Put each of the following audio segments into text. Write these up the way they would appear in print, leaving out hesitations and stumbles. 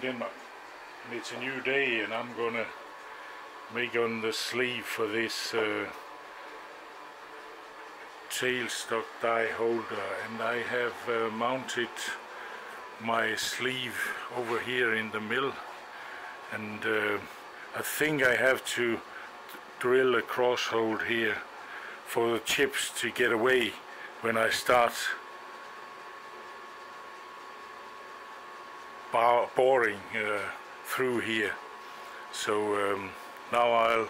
in Denmark, and it's a new day, and I'm gonna make on the sleeve for this tailstock die holder, and I have mounted my sleeve over here in the mill, and I think I have to drill a cross hole here for the chips to get away when I start boring through here. So now I'll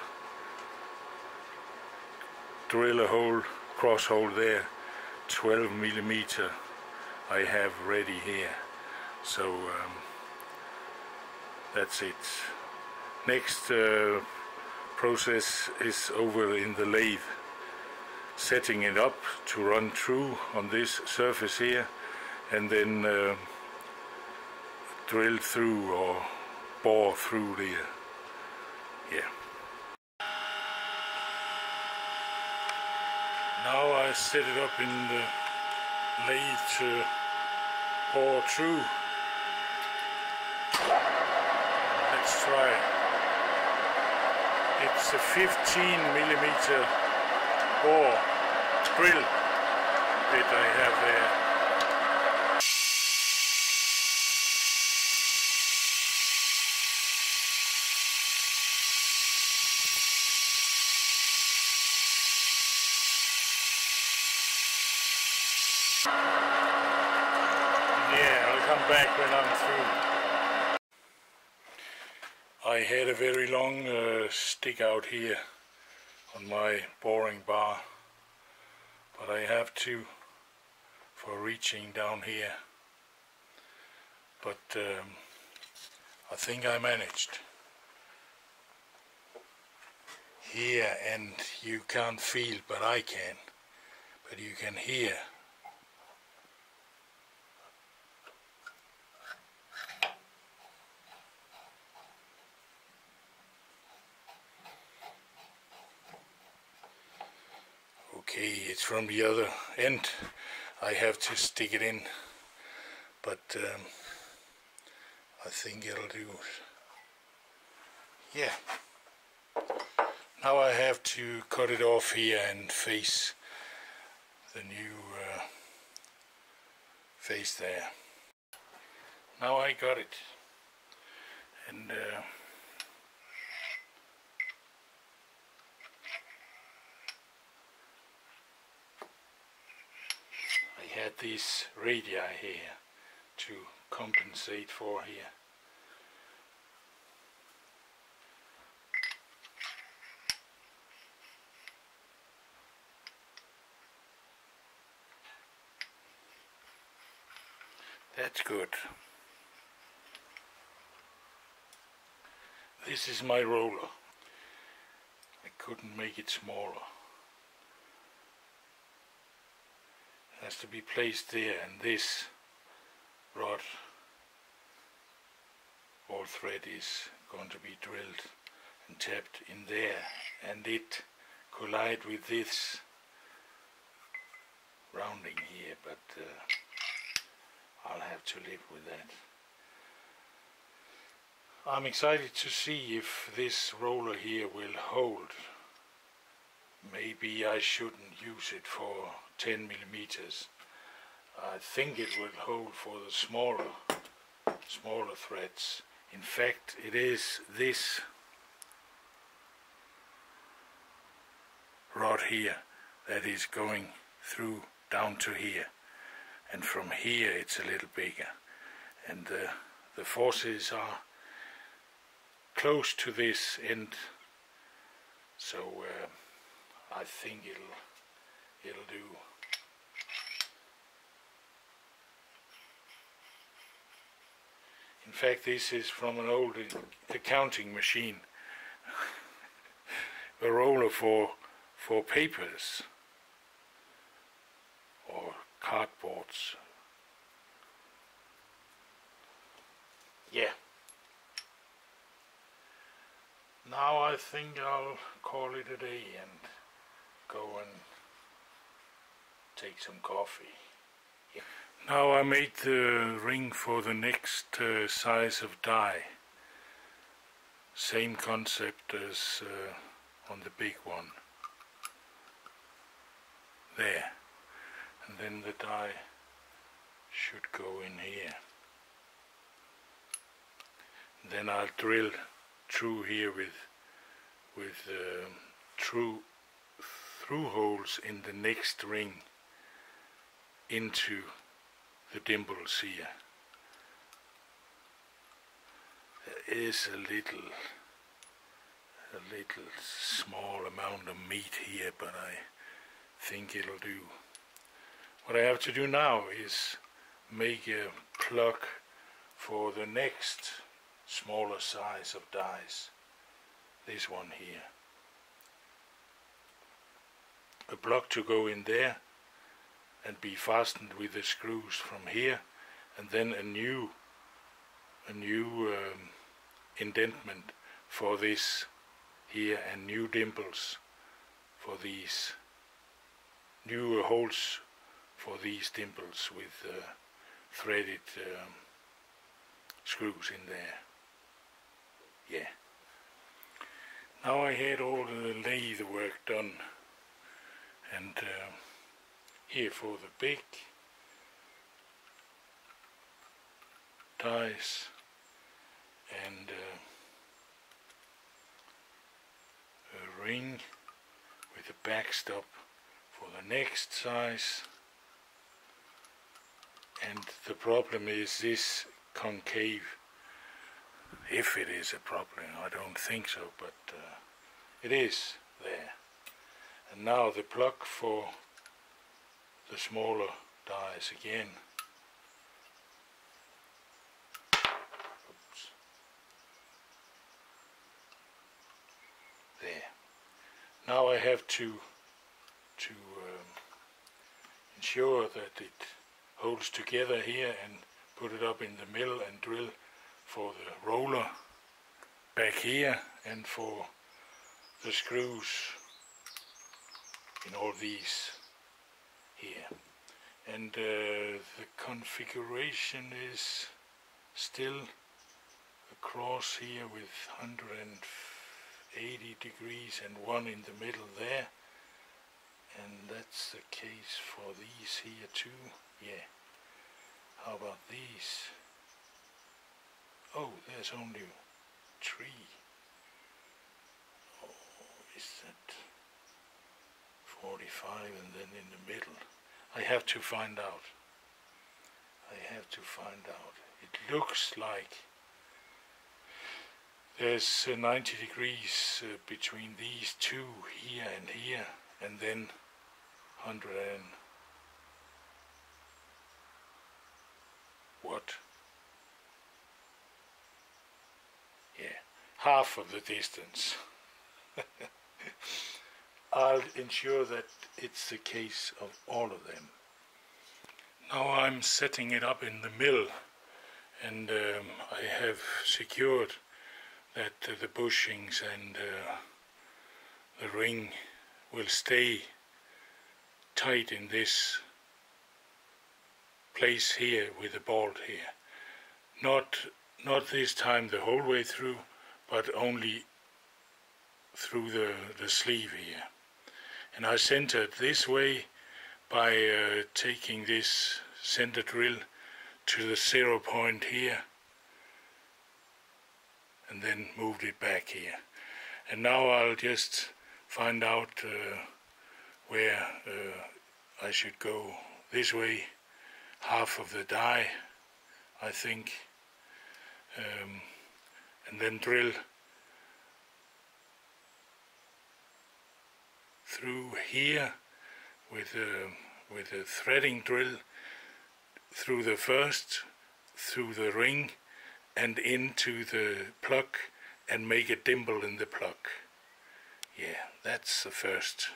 drill a hole, cross hole there, 12mm I have ready here. So that's it. Next process is over in the lathe, setting it up to run through on this surface here, and then drill through or bore through there. Yeah. Now I set it up in the lathe to bore through. Let's try. It's a 15mm bore drill bit I have there. Yeah, I'll come back when I'm through. I had a very long stick out here on my boring bar, but I have to for reaching down here. But I think I managed here, and you can't feel, but I can. But you can hear. Okay, it's from the other end. I have to stick it in, but I think it'll do. Yeah. Now I have to cut it off here and face the new face there. Now I got it, and I had these radii here to compensate for here. That's good. This is my roller. I couldn't make it smaller. It has to be placed there, and this rod or thread is going to be drilled and tapped in there, and it collide with this rounding here, but I'll have to live with that. I'm excited to see if this roller here will hold. Maybe I shouldn't use it for 10mm. I think it will hold for the smaller threads. In fact, it is this rod here that is going through down to here, and from here it's a little bigger, and the forces are close to this end, so I think it'll do. In fact, this is from an old accounting machine, a roller for papers or cardboards. Yeah. Now I think I'll call it a day and go and take some coffee. Yeah. Now I made the ring for the next size of die. Same concept as on the big one. There. And then the die should go in here. Then I'll drill through here with through holes in the next ring into the dimples here. There is a little small amount of meat here, but I think it'll do. What I have to do now is make a plug for the next smaller size of dies. This one here. A plug to go in there and be fastened with the screws from here, and then a new indentation for this here, and new dimples for these, new holes for these dimples with threaded screws in there. Yeah. Now I had all the lathe work done, and here for the big dies and a ring with a backstop for the next size. And the problem is this concave, if it is a problem. I don't think so, but it is there. And now the plug for the smaller dies again. Oops. There. Now I have to ensure that it holds together here and put it up in the mill and drill for the roller back here and for the screws in all these here. And the configuration is still across here with 180 degrees and one in the middle there, and that's the case for these here too. Yeah. How about these? Oh, there's only 3. Oh, is that 45 and then in the middle? I have to find out. It looks like there's 90 degrees between these two here, and then 100 and what? Yeah, half of the distance. I'll ensure that it's the case of all of them. Now I'm setting it up in the mill, and I have secured that the bushings and the ring will stay tight in this place here with the bolt here. Not this time the whole way through, but only through the sleeve here. And I centered this way by taking this center drill to the 0 point here and then moved it back here. And now I'll just find out where I should go. This way, half of the die, I think, and then drill through here with a threading drill through the first, through the ring and into the plug, and make a dimple in the plug. Yeah, that's the first.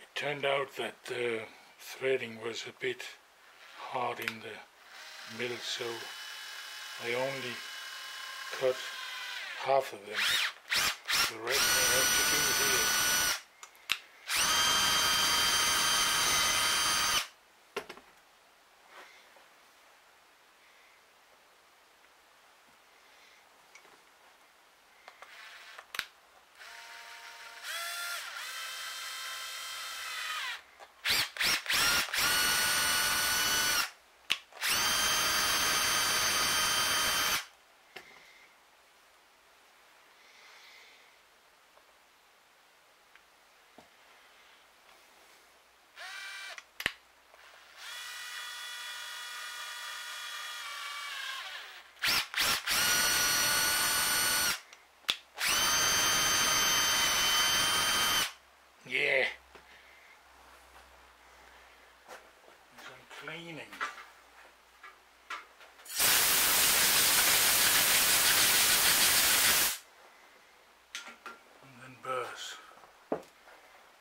It turned out that the threading was a bit hard in the middle, so I only cut half of them. The rest I have to do here.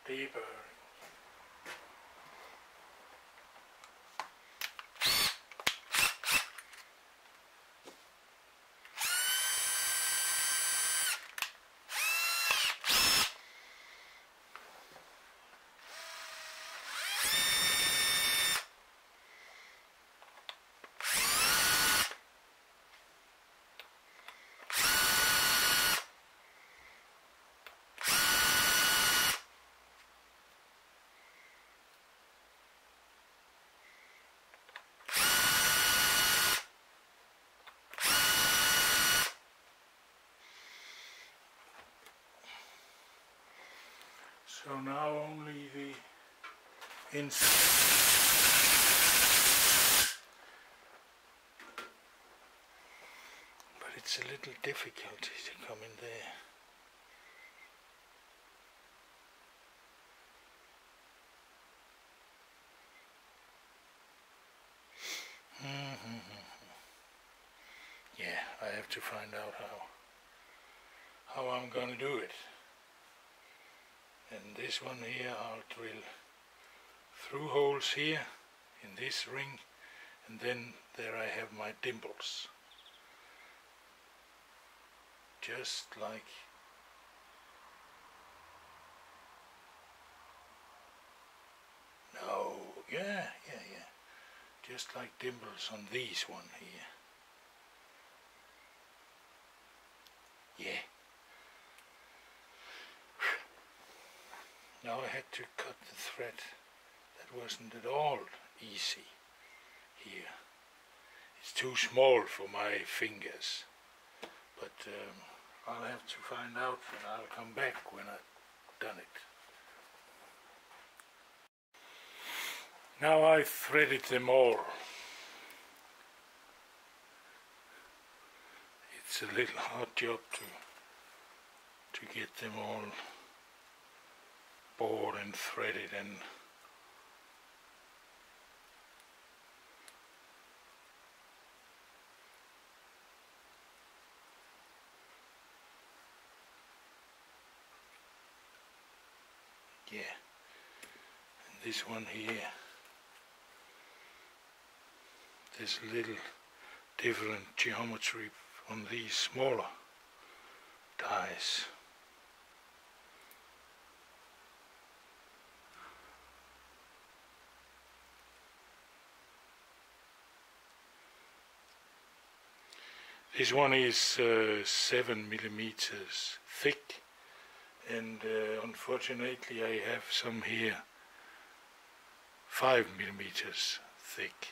deeper. So now only the inside. But it's a little difficult to come in there. Yeah, I have to find out how I'm gonna do it. And this one here I'll drill through holes here in this ring, and then there I have my dimples. Just like yeah. Just like dimples on these one here. Yeah. Now I had to cut the thread. That wasn't at all easy here. It's too small for my fingers. But I'll have to find out, and I'll come back when I've done it. Now I threaded them all. It's a little hard job to get them all bored and threaded, and yeah, and this one here, there's a little different geometry on these smaller dies. This one is 7 millimeters thick, and unfortunately I have some here 5 millimeters thick.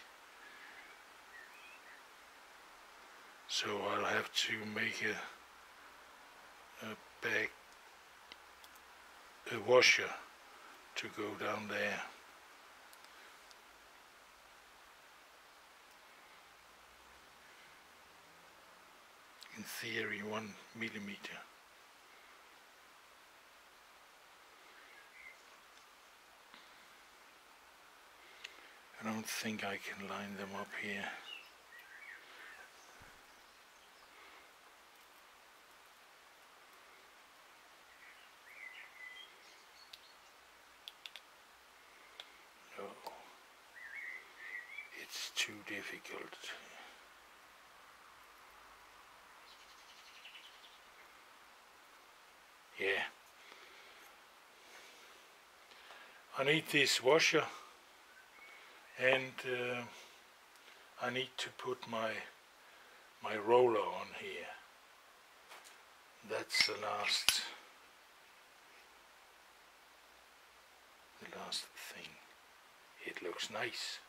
So I'll have to make a washer to go down there. In theory 1 millimeter. I don't think I can line them up here. No, it's too difficult. Yeah, I need this washer, and I need to put my roller on here. That's the last thing. It looks nice.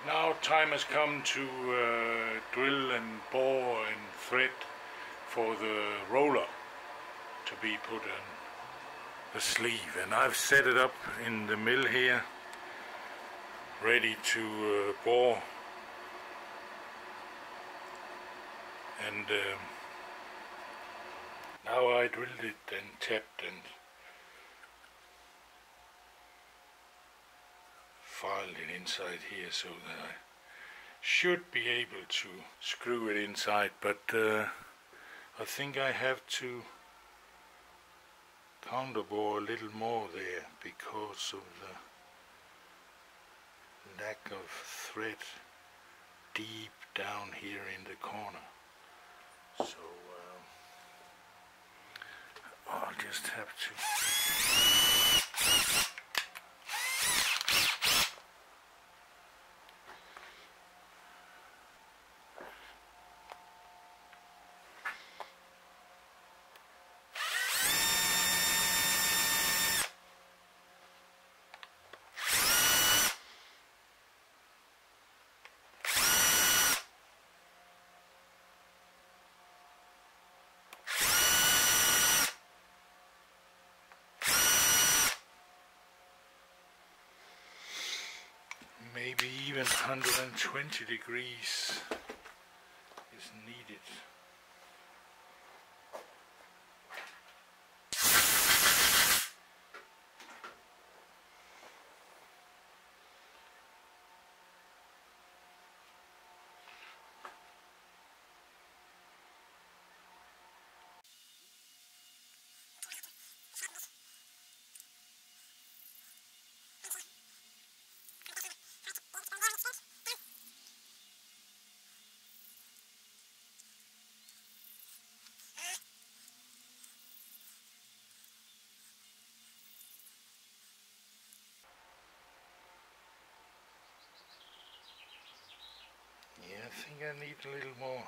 Now time has come to drill and bore and thread for the roller to be put on the sleeve, and I've set it up in the mill here, ready to bore, and now I drilled it and tapped and filed it inside here, so that I should be able to screw it inside, but I think I have to counterbore a little more there because of the lack of thread deep down here in the corner. So I'll just have to maybe even 120 degrees is needed. Yeah, I think I need a little more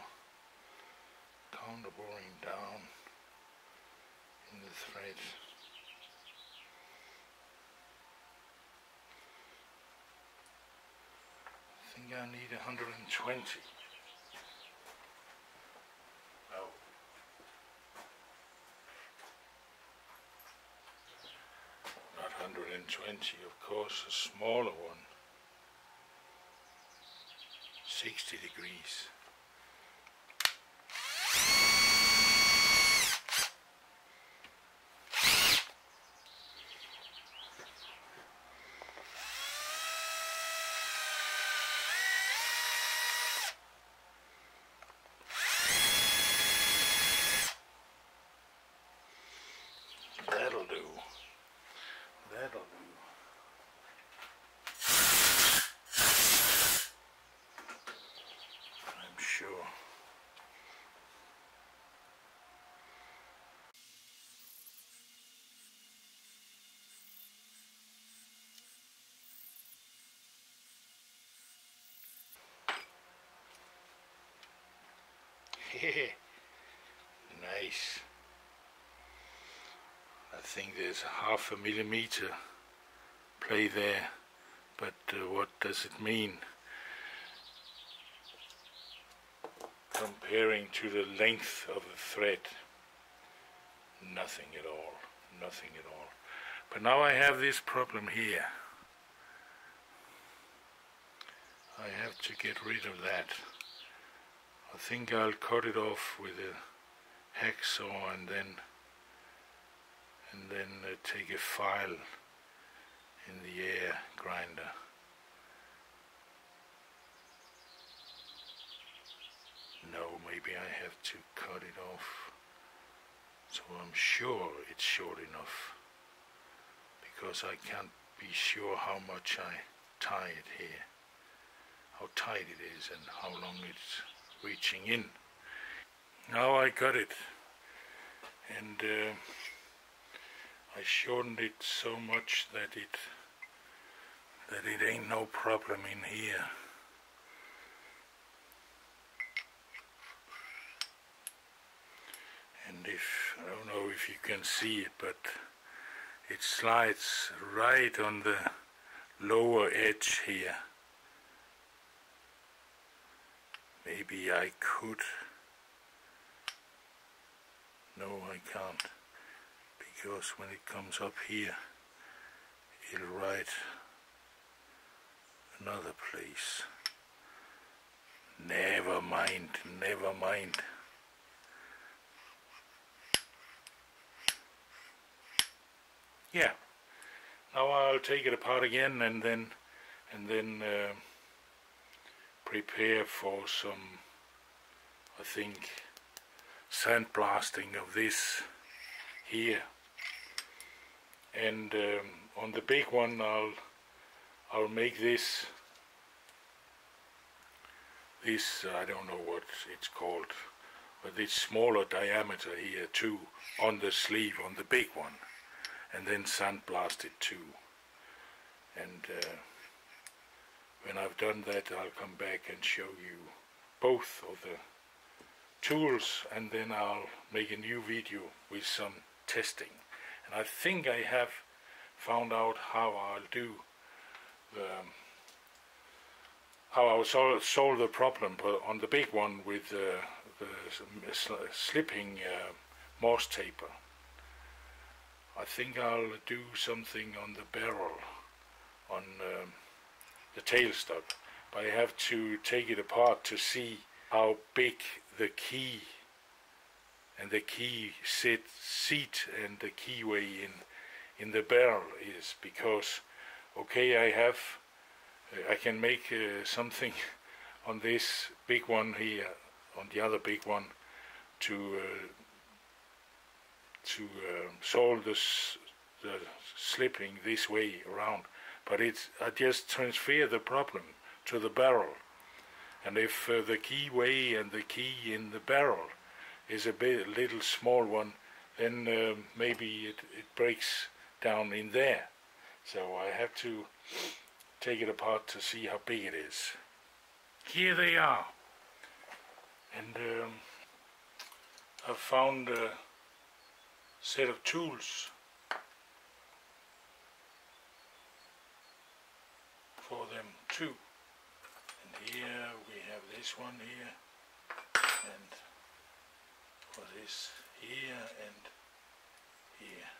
counterboring down in the thread. I think I need 120. No. Not 120, of course, a smaller one. 60 degrees. That'll do. That'll do. I'm sure. Nice. I think there's half a millimeter play there, but what does it mean? Comparing to the length of the thread, nothing at all, nothing at all. But now I have this problem here. I have to get rid of that. I think I'll cut it off with a hacksaw and then take a file in the air grinder. No, maybe I have to cut it off so I'm sure it's short enough, because I can't be sure how much I tie it here, how tight it is and how long it's reaching in. Now I got it, and I shortened it so much that it ain't no problem in here. And I don't know if you can see it, but it slides right on the lower edge here. Maybe I could. No, I can't, because when it comes up here, it'll write another place. Never mind, never mind. Yeah, now I'll take it apart again and then prepare for some, I think, sandblasting of this here. and on the big one I'll make this I don't know what it's called, but this smaller diameter here too on the sleeve on the big one, and then sandblast it too. And when I've done that, I'll come back and show you both of the tools, and then I'll make a new video with some testing. And I think I have found out how I'll do how I'll solve the problem on the big one with the slipping Morse taper. I think I'll do something on the barrel on the tailstock, but I have to take it apart to see how big the key and the key seat and the keyway in the barrel is, because okay, I can make something on this big one here, on the other big one, to solve the slipping this way around, but I just transfer the problem to the barrel, and if the keyway and the key in the barrel is a little small one, then maybe it breaks down in there. So I have to take it apart to see how big it is. Here they are, and I've found a set of tools for them too. And here we have this one here, and for this here and here.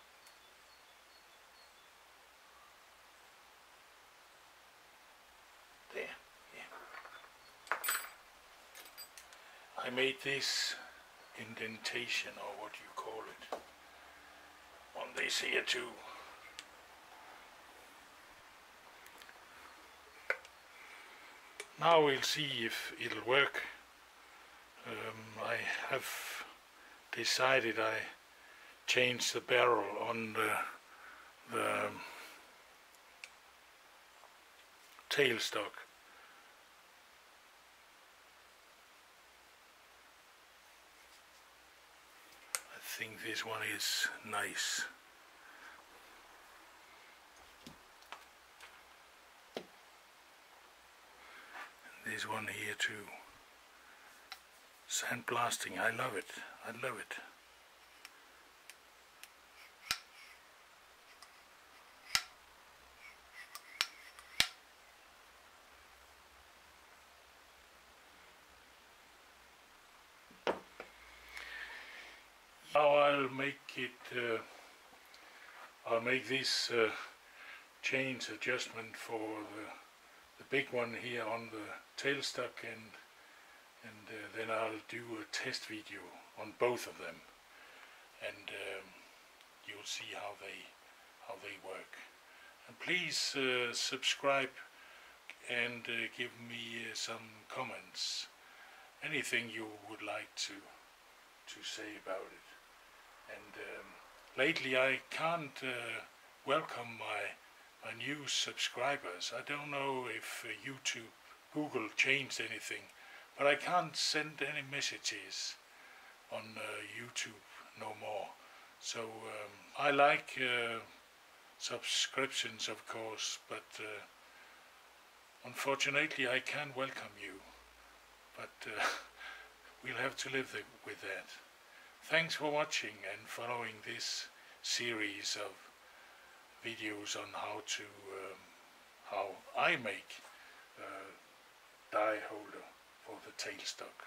There, yeah. I made this indentation, or what you call it, on this here too. Now we'll see if it'll work. I have decided I changed the barrel on the tailstock. I think this one is nice. And this one here too. Sandblasting, I love it. I love it. Now I'll make it. I'll make this chains adjustment for the big one here on the tailstock, and then I'll do a test video on both of them, and you'll see how they work. And please subscribe and give me some comments, anything you would like to say about it. And lately I can't welcome my new subscribers. I don't know if Google changed anything, but I can't send any messages on YouTube no more. So I like subscriptions, of course, but unfortunately I can't welcome you. But we'll have to live with that. Thanks for watching and following this series of videos on how I make a die holder for the tailstock.